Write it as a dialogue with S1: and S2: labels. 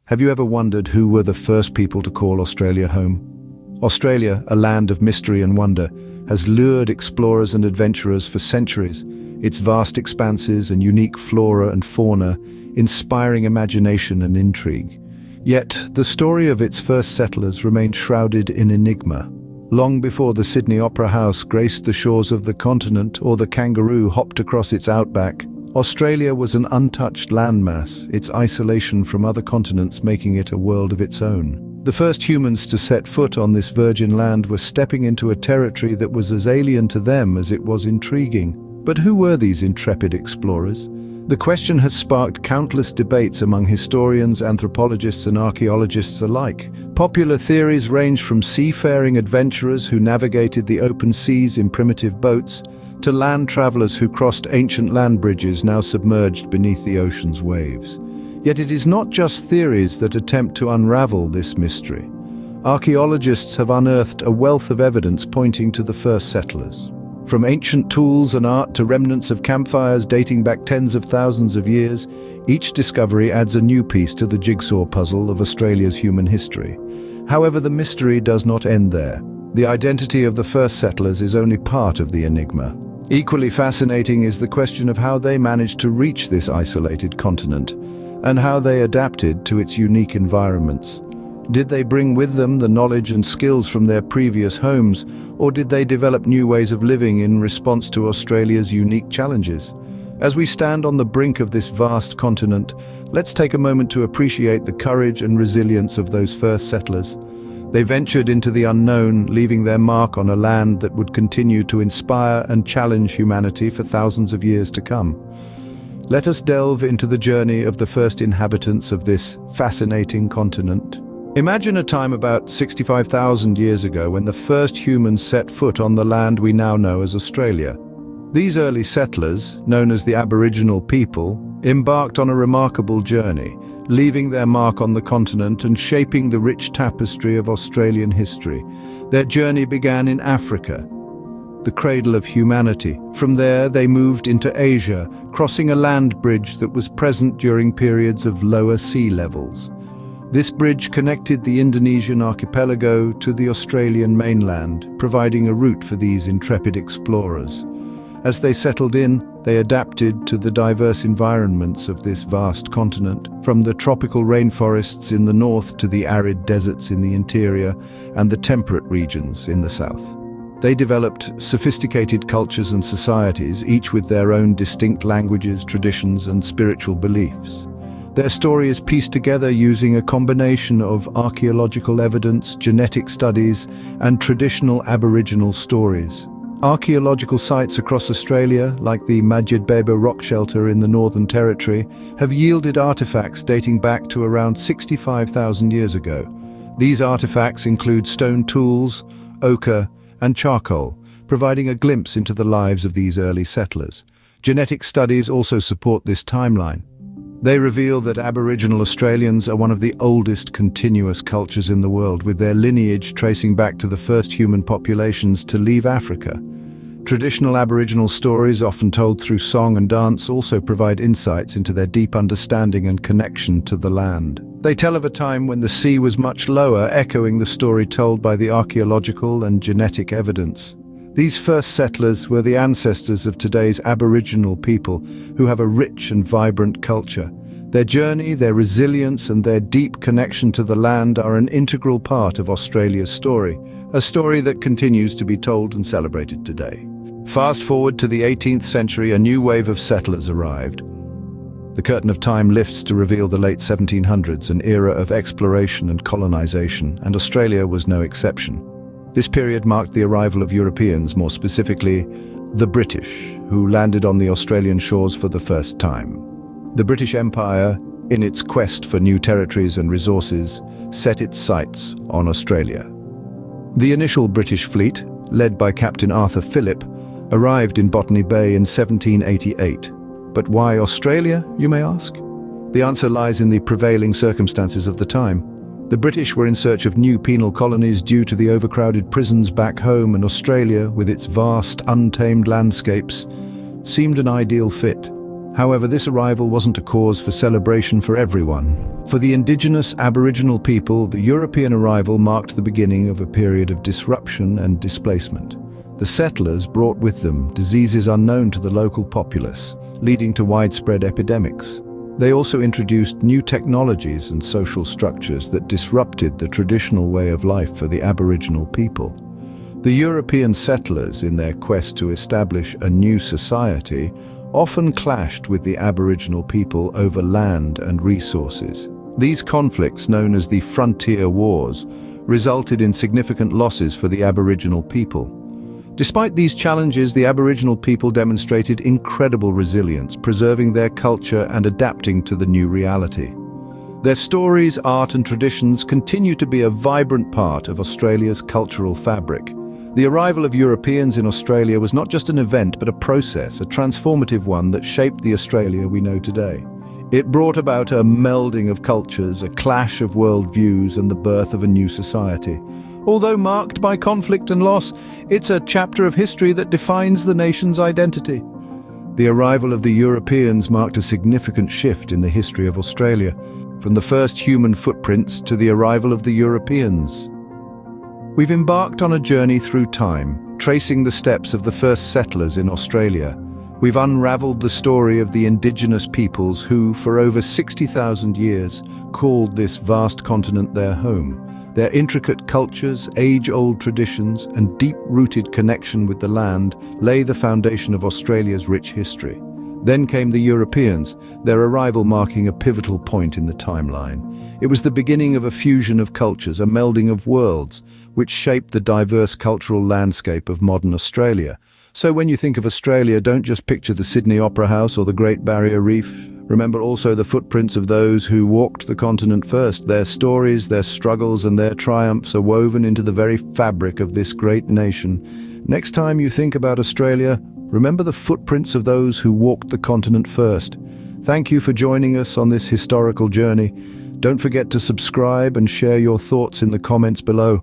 S1: Have you ever wondered who were the first people to call Australia home? Australia, a land of mystery and wonder, has lured explorers and adventurers for centuries, its vast expanses and unique flora and fauna inspiring imagination and intrigue. Yet, the story of its first settlers remained shrouded in enigma. Long before the Sydney Opera House graced the shores of the continent or the kangaroo hopped across its outback, Australia was an untouched landmass, its isolation from other continents making it a world of its own. The first humans to set foot on this virgin land were stepping into a territory that was as alien to them as it was intriguing. But who were these intrepid explorers? The question has sparked countless debates among historians, anthropologists, and archaeologists alike. Popular theories range from seafaring adventurers who navigated the open seas in primitive boats, to land travelers who crossed ancient land bridges now submerged beneath the ocean's waves. Yet it is not just theories that attempt to unravel this mystery. Archaeologists have unearthed a wealth of evidence pointing to the first settlers. From ancient tools and art to remnants of campfires dating back tens of thousands of years, each discovery adds a new piece to the jigsaw puzzle of Australia's human history. However, the mystery does not end there. The identity of the first settlers is only part of the enigma. Equally fascinating is the question of how they managed to reach this isolated continent, and how they adapted to its unique environments. Did they bring with them the knowledge and skills from their previous homes, or did they develop new ways of living in response to Australia's unique challenges? As we stand on the brink of this vast continent, let's take a moment to appreciate the courage and resilience of those first settlers. They ventured into the unknown, leaving their mark on a land that would continue to inspire and challenge humanity for thousands of years to come. Let us delve into the journey of the first inhabitants of this fascinating continent. Imagine a time about 65,000 years ago when the first humans set foot on the land we now know as Australia. These early settlers, known as the Aboriginal people, embarked on a remarkable journey, leaving their mark on the continent and shaping the rich tapestry of Australian history. Their journey began in Africa, the cradle of humanity. From there, they moved into Asia, crossing a land bridge that was present during periods of lower sea levels. This bridge connected the Indonesian archipelago to the Australian mainland, providing a route for these intrepid explorers. As they settled in, they adapted to the diverse environments of this vast continent, from the tropical rainforests in the north to the arid deserts in the interior and the temperate regions in the south. They developed sophisticated cultures and societies, each with their own distinct languages, traditions, and spiritual beliefs. Their story is pieced together using a combination of archaeological evidence, genetic studies, and traditional Aboriginal stories. Archaeological sites across Australia, like the Majid Beba rock shelter in the Northern Territory, have yielded artifacts dating back to around 65,000 years ago. These artifacts include stone tools, ochre, and charcoal, providing a glimpse into the lives of these early settlers. Genetic studies also support this timeline. They reveal that Aboriginal Australians are one of the oldest continuous cultures in the world, with their lineage tracing back to the first human populations to leave Africa. Traditional Aboriginal stories, often told through song and dance, also provide insights into their deep understanding and connection to the land. They tell of a time when the sea was much lower, echoing the story told by the archaeological and genetic evidence. These first settlers were the ancestors of today's Aboriginal people, who have a rich and vibrant culture. Their journey, their resilience, and their deep connection to the land are an integral part of Australia's story, a story that continues to be told and celebrated today. Fast forward to the 18th century, a new wave of settlers arrived. The curtain of time lifts to reveal the late 1700s, an era of exploration and colonization, and Australia was no exception. This period marked the arrival of Europeans, more specifically, the British, who landed on the Australian shores for the first time. The British Empire, in its quest for new territories and resources, set its sights on Australia. The initial British fleet, led by Captain Arthur Phillip, arrived in Botany Bay in 1788. But why Australia, you may ask? The answer lies in the prevailing circumstances of the time. The British were in search of new penal colonies due to the overcrowded prisons back home, and Australia, with its vast, untamed landscapes, seemed an ideal fit. However, this arrival wasn't a cause for celebration for everyone. For the indigenous Aboriginal people, the European arrival marked the beginning of a period of disruption and displacement. The settlers brought with them diseases unknown to the local populace, leading to widespread epidemics. They also introduced new technologies and social structures that disrupted the traditional way of life for the Aboriginal people. The European settlers, in their quest to establish a new society, often clashed with the Aboriginal people over land and resources. These conflicts, known as the Frontier Wars, resulted in significant losses for the Aboriginal people. Despite these challenges, the Aboriginal people demonstrated incredible resilience, preserving their culture and adapting to the new reality. Their stories, art and traditions continue to be a vibrant part of Australia's cultural fabric. The arrival of Europeans in Australia was not just an event, but a process, a transformative one that shaped the Australia we know today. It brought about a melding of cultures, a clash of worldviews, and the birth of a new society. Although marked by conflict and loss, it's a chapter of history that defines the nation's identity. The arrival of the Europeans marked a significant shift in the history of Australia, from the first human footprints to the arrival of the Europeans. We've embarked on a journey through time, tracing the steps of the first settlers in Australia. We've unraveled the story of the indigenous peoples who, for over 60,000 years, called this vast continent their home. Their intricate cultures, age-old traditions, and deep-rooted connection with the land lay the foundation of Australia's rich history. Then came the Europeans, their arrival marking a pivotal point in the timeline. It was the beginning of a fusion of cultures, a melding of worlds, which shaped the diverse cultural landscape of modern Australia. So when you think of Australia, don't just picture the Sydney Opera House or the Great Barrier Reef. Remember also the footprints of those who walked the continent first. Their stories, their struggles, and their triumphs are woven into the very fabric of this great nation. Next time you think about Australia, remember the footprints of those who walked the continent first. Thank you for joining us on this historical journey. Don't forget to subscribe and share your thoughts in the comments below.